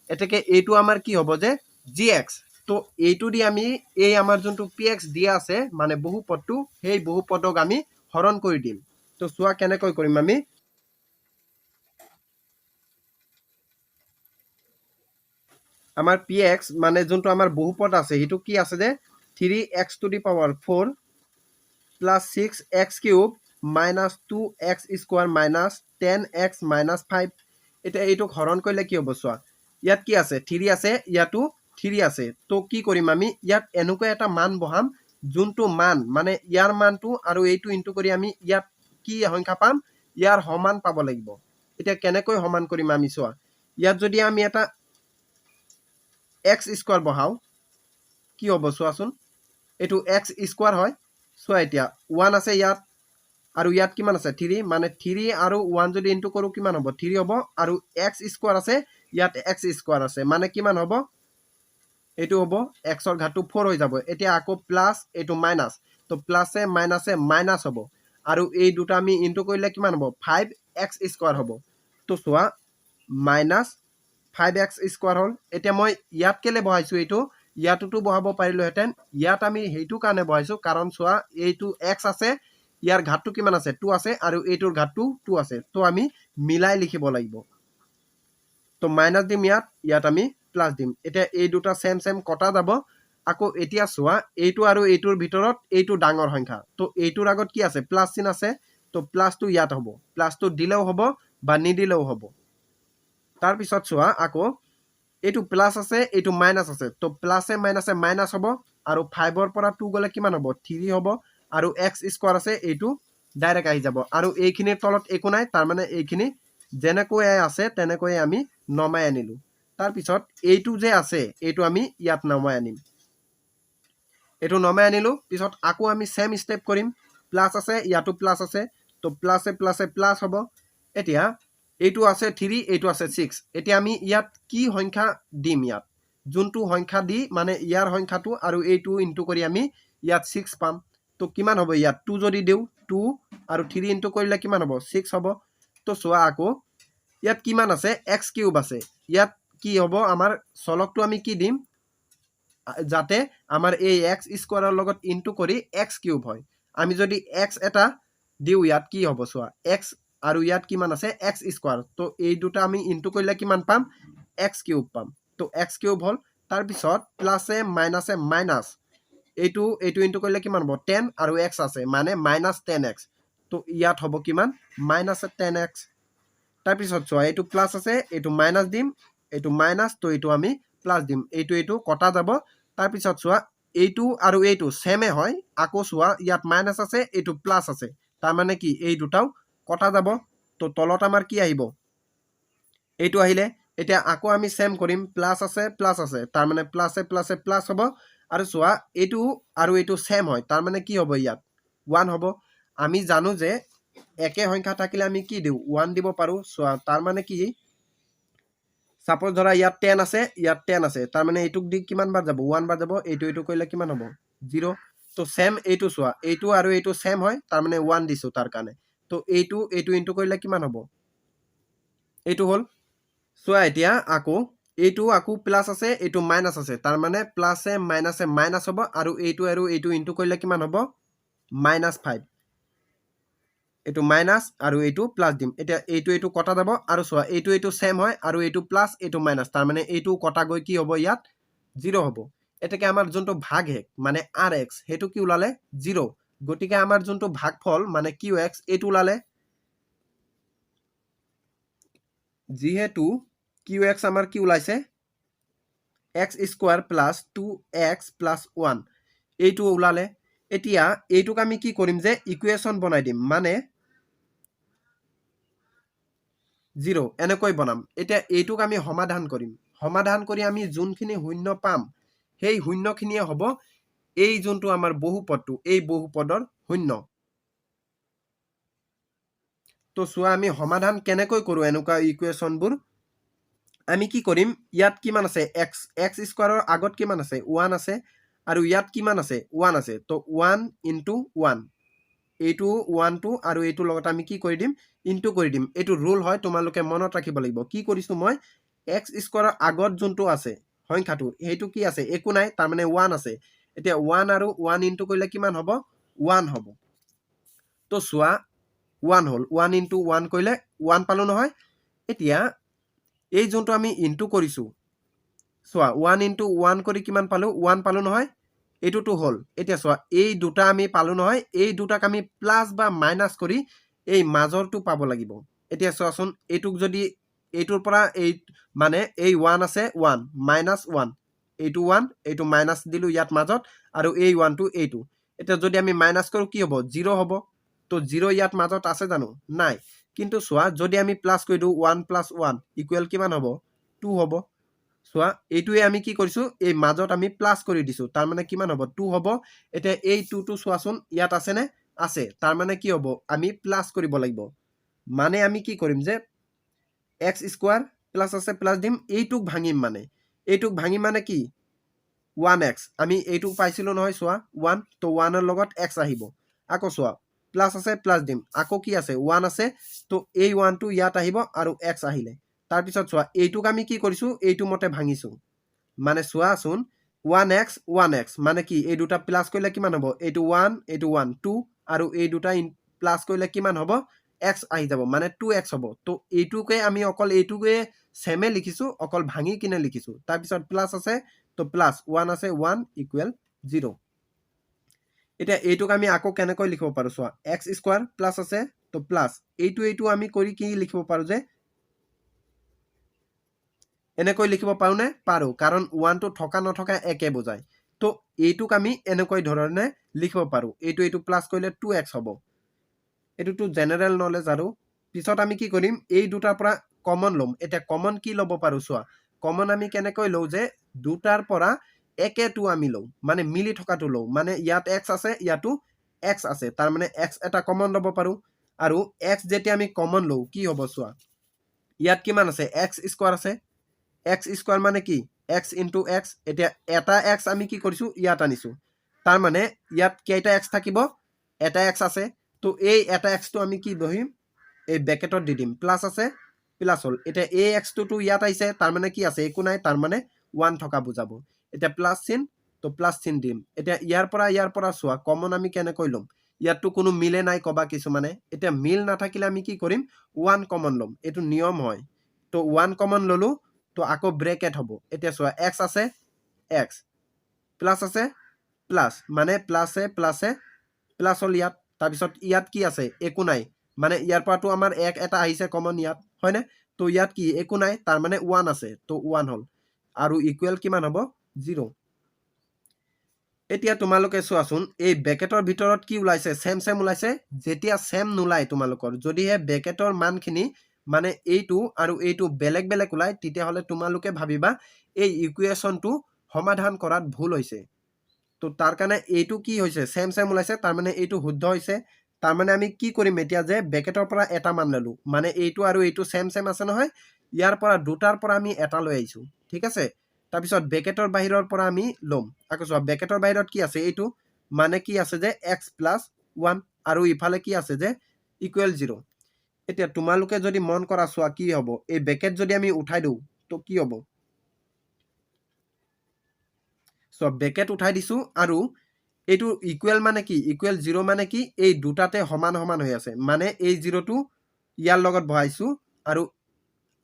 এটাকে এইটো আমাৰ কি হ'ব যে gx তো এইটো দি আমি এই আমাৰ যোনটো px দিয়া আছে মানে বহুপদটো সেই বহুপদক আমি হৰণ কৰি দিম তো সোয়া কেনেকৈ কৰিম আমি আমাৰ px মানে যোনটো আমাৰ বহুপদ আছে হেতু কি আছে যে 3x to the power 4 plus 6x cube minus 2x square minus 10x minus 5 এটা এইটো হৰণ কৰিলে কি হ'ব সোয়া ইয়াত কি আছে 3 আছে ইয়াতো 3 আছে তো কি কৰিম আমি ইয়াত এনেকৈ এটা মান বহাম যোনটো মান মানে ইয়াৰ মানটো আৰু এইটো ইনটু কৰি আমি ইয়াত কি সংখ্যা পাম ইয়াৰ সমান পাব লাগিব এটা কেনেকৈ সমান কৰিম আমি সোয়া ইয়াত যদি আমি এটা x স্কয়ার বহাও কি হ'ব সোয়াচোন এটো x স্কয়ার হয় সোয়া এতিয়া 1 আছে ইয়াত আৰু ইয়াত কিমান আছে 3 মানে 3 আৰু 1 যদি ইনটু কৰো কিমান হ'ব 3 হ'ব আৰু x স্কয়াৰ আছে ইয়াত x স্কয়াৰ আছে মানে কিমান হ'ব এটো হ'ব x ৰ ঘাতটো 4 হৈ যাব এতিয়া আকৌ প্লাস এটো মাইনাস তো প্লাসে মাইনাসে মাইনাস হ'ব আৰু এই দুটা আমি ইনটু কৰিলে কিমান হ'ব 5x স্কয়ার হ'ব তো সোয়া মাইনাস 5x স্কয়ার হল এতিয়া মই ইয়াত কেলে বহাইছো এইটো ইয়াতটো বহাব পাৰিলো হেতেন ইয়াত আমি হেইটো কাৰণে বহাইছো কাৰণ সোয়া এইটো x আছে ইয়াৰ ঘাতটো কিমান আছে 2 আছে আৰু এইটোৰ ঘাতটো 2 আছে তো আমি মিলাই লিখিব লাগিব তো মাইনাস দিম ইয়াত আমি প্লাস দিম এতিয়া এই দুটা সেম সেম কটা যাব আকৌ এতিয়া সোয়া এইটো আৰু এইটোৰ ভিতৰত এইটো ডাঙৰ সংখ্যা তো এইটোৰ আগত কি আছে প্লাস চিন আছে তো প্লাসটো ইয়াত হ'ব প্লাসটো দিলেও হ'ব বা নিদিলেও হ'ব তাৰ পিছত সোয়া আকৌ এইটো প্লাস আছে এইটো মাইনাস আছে তো প্লাসে মাইনাসে মাইনাস হ'ব আৰু 5 ৰ পৰা 2 গলে কিমান হ'ব 3 হ'ব আৰু x স্কয়াৰ আছে এইটো ডাইৰেক্ট আহি যাব আৰু এইখিনিৰ তলত একো নাই তাৰ মানে এইখিনি যেনেকৈ আছে তেনেকৈ আমি নমাই আনিলো তাৰ পিছত এইটো যে আছে এইটো আমি ইয়াত নমাই আনিম এটো নমাই আনিলো পিছত আকৌ আমি সেম স্টেপ কৰিম প্লাস আছে ইয়াতো প্লাস আছে তো প্লাসে প্লাসে প্লাস হ'ব এতিয়া এইটো আছে 3 এইটো আছে 6 এতিয়া আমি ইয়াত কি সংখ্যা দিম ইয়াত যোনটো সংখ্যা দি মানে ইয়াৰ সংখ্যাটো আৰু এইটো ইনটু কৰি আমি ইয়াত 6 পাম তো কিমান হ'ব ইয়াত 2 যদি দিও 2 আৰু 3 ইনটু কৰিলে কিমান হ'ব 6 হ'ব তো সোয়া আকৌ ইয়াত কিমান আছে x কিউব আছে ইয়াত কি হ'ব আমাৰ চলকটো আমি কি দিম যাতে আমাৰ এই x স্কয়াৰৰ লগত ইনটু কৰি x কিউব হয় আমি যদি x এটা দিও ইয়াত কি হ'ব সোয়া x আৰু ইয়াত কিমান আছে x স্কয়াৰ তো এই দুটা আমি ইনটু কৰিলে কিমান পাম x কিউব পাম তো x কিউব হল তাৰ পিছত প্লাসে মাইনাসে মাইনাস এইটো ইনটু কৰিলে কিমান হ'ব 10 আৰু x আছে মানে -10x তো ইয়াত হ'ব কিমান -10x তাৰ পিছত সোয়া এইটো প্লাস আছে এইটো মাইনাস দিম এইটো মাইনাস তো এইটো আমি প্লাস দিম এইটো কটা যাব তাৰ পিছত সোয়া এইটো আৰু এইটো সেমে হয় আকৌ সোয়া ইয়াত মাইনাস আছে এইটো প্লাস আছে তাৰ মানে কি এই দুটাও কটা যাব তো তলত আমাৰ কি আহিব এইটো আহিলে এতিয়া আকৌ আমি সেম কৰিম প্লাস আছে তাৰ মানে প্লাসে প্লাসে প্লাস হ'ব আৰু সোয়া এইটো আৰু এইটো সেম হয় তাৰ মানে কি হ'ব ইয়াত 1 হ'ব আমি জানো যে একে সংখ্যা থাকিলে আমি কি দিও 1 দিব পাৰো সোয়া তাৰ মানে কি সাপোজ ধৰা ইয়াত 10 আছে ইয়াত 10 আছে তাৰ মানে এইটুক দি কিমান বাৰ যাব 1 বাৰ যাব এইটো কৰিলে কিমান হ'ব 0 তো সেম এইটো সোয়া এইটো আৰু এইটো সেম হয় তাৰ মানে 1 দিছো তাৰ কাৰণে তো এইটো ইনটু কৰিলে কিমান হ'ব এইটো হল সোয়া এতিয়া আকৌ এইটো আকৌ প্লাস আছে এইটো মাইনাস আছে তাৰ মানে প্লাসে মাইনাসে মাইনাস হ'ব আৰু এইটো ইনটু কৰিলে কিমান হ'ব -5 এইটো মাইনাস আৰু এইটো প্লাস দিম এতিয়া এইটো কটা যাব আৰু সোয়া এইটো সেম হয় আৰু এইটো প্লাস এইটো মাইনাস তাৰ মানে এইটো কটা গৈ কি হ'ব ইয়াত 0 হ'ব এটাকে আমাৰ যোনটো ভাগহেক মানে rx হেতু কি উলালে 0 গটিকে আমাৰ যোনটো ভাগফল মানে qx এইটো উলালে যেহেতু qx আমাৰ কি উলাইছে x square plus 2x plus 1 এইটো উলালে এতিয়া এইটোক আমি কি কৰিম যে ইকুৱেশ্যন বনাই দিম মানে 0 এনেকৈ বনাম এতিয়া এইটোক আমি সমাধান কৰি আমি যোনখিনি শূন্য পাম সেই শূন্যখিনিয়ে হ'ব এই যোনটো আমাৰ বহুপদটো এই বহুপদৰ শূন্য তো সোয়া আমি সমাধান কেনেকৈ কৰো এনেকুৱা ইকুৱেশ্যনবোৰ আমি কি কৰিম ইয়াত কিমান আছে x স্কয়াৰৰ আগত কিমান আছে 1 আছে আৰু ইয়াত কিমান আছে 1 আছে তো 1 * 1 এইটো 1টো আৰু এইটোৰ লগত আমি কি কৰি দিম ইনটু কৰি দিম এইটো ৰুল হয় তোমালোকে মনত ৰাখিব লাগিব কি কৰিছো মই x স্কয়াৰৰ আগত যোনটো আছে সংখ্যাটো সেইটো কি আছে একো নাই তাৰ মানে 1 আছে এতিয়া 1 আৰু 1 ইনটু কৰিলে কিমান হ'ব 1 হ'ব তো সোৱা 1 হল 1 ইনটু 1 কৰিলে 1 পালো নহয় এতিয়া এই যোনটো আমি ইনটু কৰিছো সোৱা 1 ইনটু 1 কৰি কিমান পালো 1 পালো নহয় এইটোটো হল এতিয়া সোৱা এই দুটা আমি পালো নহয় এই দুটাক আমি প্লাস বা মাইনাস কৰি এই মাজৰটো পাব লাগিব এতিয়া সোৱাচোন এইটোক যদি এইটোৰ পৰা এই মানে এই 1 আছে 1 মাইনাস 1 এইটো 1 এইটো মাইনাস দিলু ইয়াত মাজত আৰু এই 1 টো এইটো এটা যদি আমি মাইনাস কৰো কি হ'ব 0 হ'ব তো 0 ইয়াত মাজত আছে জানো নাই কিন্তু সোৱা যদি আমি প্লাস কৰি দিও 1 + 1 ইকুৱেল কিমান হ'ব 2 হ'ব সোৱা এইটোৱে আমি কি কৰিছো এই মাজত আমি প্লাস কৰি দিছো তাৰ মানে কিমান হ'ব 2 হ'ব এটা এই 2 টো সোৱাচোন ইয়াত আছে নে আছে তাৰ মানে কি হ'ব আমি প্লাস কৰিব লাগিব মানে আমি কি কৰিম যে x স্কয়ার প্লাস আছে প্লাস দিম এইটুক ভাঙিম মানে কি 1x আমি এইটুক পাইছিলো নহয় সোৱা 1 তো 1 এৰ লগত x আহিব আকৌ সোৱা প্লাস আছে প্লাস দিম আকৌ কি আছে 1 আছে তো এই 1 টো ইয়াত আহিব আৰু x আহিলে তাৰ পিছত সোৱা এইটুক আমি কি কৰিছো এইটু মতে ভাঙিছো মানে সোৱাচোন 1x 1x মানে কি এই দুটা প্লাস কৰিলে কিমান হ'ব এইটু 1 এইটু 1 2 আৰু এই দুটা প্লাস কৰিলে কিমান হ'ব x আহি যাব মানে 2x হ'ব তো এইটুকে আমি অকল এইটুকে সেমে লিখিছো অকল ভাঙি কিনে লিখিছো তাৰ পিছত প্লাস আছে তো প্লাস 1 আছে 1 ইকুৱেল 0 এটা এইটুক আমি আকৌ কেনেকৈ লিখিব পাৰো সোৱা x স্কয়াৰ প্লাস আছে তো প্লাস এইটু আমি কৰি কি লিখিব পাৰো যে এনেকৈ লিখিব পাৰো নে পাৰো কাৰণ 1 টো থকা নথকা একে বুজায় তো এইটুক আমি এনেকৈ ধৰণে লিখিব পাৰো এইটু প্লাস কৰিলে 2x হ'ব এটুটো জেনাৰেল নলেজ আৰু পিছত আমি কি কৰিম এই দুটাৰ পৰা কমন লম এটা কমন কি লব পাৰো সোৱা কমন আমি কেনেকৈ লও যে দুটাৰ পৰা একেটো আমি লও মানে মিলি থকাটো লও মানে ইয়াত x আছে ইয়াতো x আছে তাৰ মানে x এটা কমন লব পাৰো আৰু x যেতিয়া আমি কমন লও কি হ'ব সোৱা ইয়াত কিমান আছে x স্কয়ার আছে x স্কয়ার মানে কি x into x এতিয়া এটা x আমি কি কৰিছো ইয়াত আনিছো তাৰ মানে ইয়াত কেইটা x থাকিব এটা x আছে তো এই এটা x টো আমি কি বহিম এই ব্র্যাকেটত দি দিম প্লাস আছে প্লাস হল এটা এই x টো ইয়াত আইছে তাৰ মানে কি আছে একো নাই তাৰ মানে 1 থকা বুজাব এটা প্লাস চিন তো প্লাস চিন দিম এটা ইয়াৰ পৰা সোৱা কমন আমি কেনেকৈ লম ইয়াতটো কোনো মিলে নাই কবা কিছু মানে এটা মিল না থাকিলে আমি কি কৰিম 1 কমন লম এটো নিয়ম হয় তো 1 কমন ললো তো আকৌ ব্র্যাকেট হ'ব এতিয়া সোৱা x আছে x প্লাস আছে প্লাস মানে প্লাসে প্লাস হল ইয়াত তাৰ পিছত ইয়াত কি আছে একো নাই মানে ইয়াৰ পৰাটো আমাৰ এক এটা আহিছে কমন ইয়াত হয় না তো ইয়াত কি একো নাই তাৰ মানে 1 আছে তো 1 হল আৰু ইকুৱেল কিমান হ'ব 0 এতিয়া তোমালোকে সোৱাচোন এই ব্ৰ্যাকেটৰ ভিতৰত কি ওলাইছে সেম ওলাইছে যেতিয়া সেম নুলাই তোমালোকৰ যদি হে ব্ৰ্যাকেটৰ মানখিনি মানে এইটো আৰু এইটো বেলেগ ওলাই তেতিয়া হলে তোমালোকে ভাবিবা এই ইকুৱেশনটো সমাধান কৰাত ভুল হৈছে তো তাৰ কাৰণে এইটো কি হৈছে সেম ওলাইছে তাৰ মানে এইটো শুদ্ধ হৈছে তাৰ মানে আমি কি কৰিম এতিয়া যে ব্ৰ্যাকেটৰ পৰা এটা মান ললো মানে এইটো আৰু এইটো সেম আছে নহয় ইয়াৰ পৰা দুটাৰ পৰা আমি এটা লৈ আইছো ঠিক আছে তাৰ পিছত ব্ৰ্যাকেটৰ বাহিৰৰ পৰা আমি লম আকৌ সোৱা ব্ৰ্যাকেটৰ বাহিৰত কি আছে এইটো মানে কি আছে যে x + 1 আৰু ইফালে কি আছে যে ইকুৱেল 0 এতিয়া তোমালোকে যদি মন কৰা সোৱা কি হ'ব এই ব্র্যাকেট যদি আমি উঠাই দিও তো কি হ'ব সো ব্র্যাকেট উঠাই দিছো আৰু এইটো ইকুৱেল মানে কি ইকুৱেল 0 মানে কি এই দুটাতে সমান হৈ আছে মানে এই 0 টো ইয়াৰ লগত বহাইছো আৰু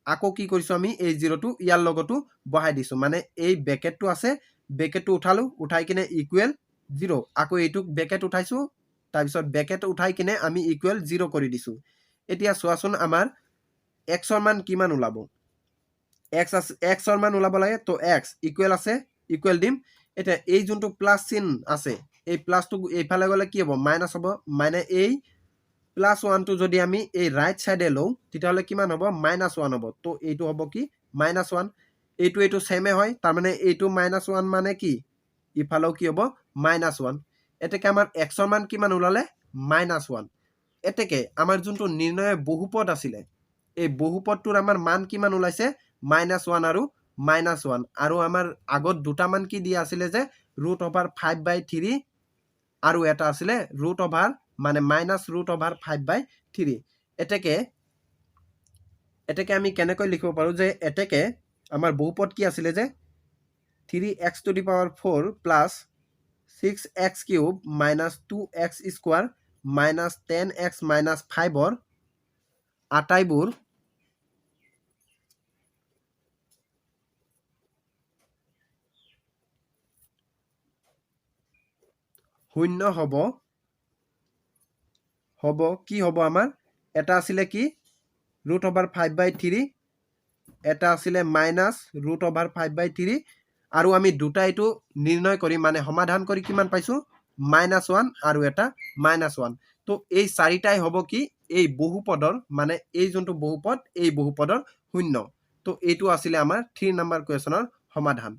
আকৌ কি কৰিছো আমি এই 0 টো ইয়াৰ লগতো বহাই দিছো মানে এই ব্ৰ্যাকেটটো আছে ব্ৰ্যাকেটটো উঠালো উঠাই কিনে ইকুৱেল 0 আকৌ এইটো ব্ৰ্যাকেট উঠাইছো তাৰ পিছত ব্ৰ্যাকেট উঠাই কিনে আমি ইকুৱেল 0 কৰি দিছো এতিয়া সোৱাচোন আমাৰ x ৰ মান কিমান ওলাব x ৰ মান ওলাব লাগে তো x ইকুৱেল আছে ইকুৱেল দিম এটা এই যোনটো প্লাস চিন আছে এই প্লাসটো এইফালে গলে কি হ'ব মাইনাস হ'ব মানে এই +1 টো যদি আমি এই রাইট সাইডে লও তেতিয়া হলে কিমান হ'ব -1 হ'ব তো এইটো হ'ব কি -1 এইটো সেমে হয় তাৰ মানে এইটো -1 মানে কি ইফালেও কি হ'ব -1 এতেকে আমাৰ x ৰ মান কিমান ওলালে -1 এতেকে আমাৰ যোনটো নিৰ্ণয় বহুপদ আছিলে এই বহুপদটোৰ আমাৰ মান কিমান ওলাইছে -1 আৰু -1 আৰু আমাৰ আগত দুটা মান কি দিয়া আছিলে যে √5/3 আৰু এটা আছিলে √5 মানে -√5/3 এতেকে আমি কেনেকৈ লিখিব পাৰো যে এতেকে আমাৰ বহুপদ কি আছিলে যে 3x⁴ plus 6x³ minus 2x² minus 10x minus 5 আটাইবোৰ শূন্য হ'ব কি হ'ব আমাৰ এটা আছিলে কি √5/3 এটা আছিলে -√5/3 আৰু আমি দুটা এইটো নিৰ্ণয় কৰি মানে সমাধান কৰি কিমান পাইছো -1 আৰু এটা -1 তো এই চাৰিটাই হ'ব কি এই বহুপদৰ মানে এই যোনটো বহুপদ এই বহুপদৰ শূন্য তো এইটো আছিলে আমাৰ 3 নম্বৰ কুৱেশ্যনৰ সমাধান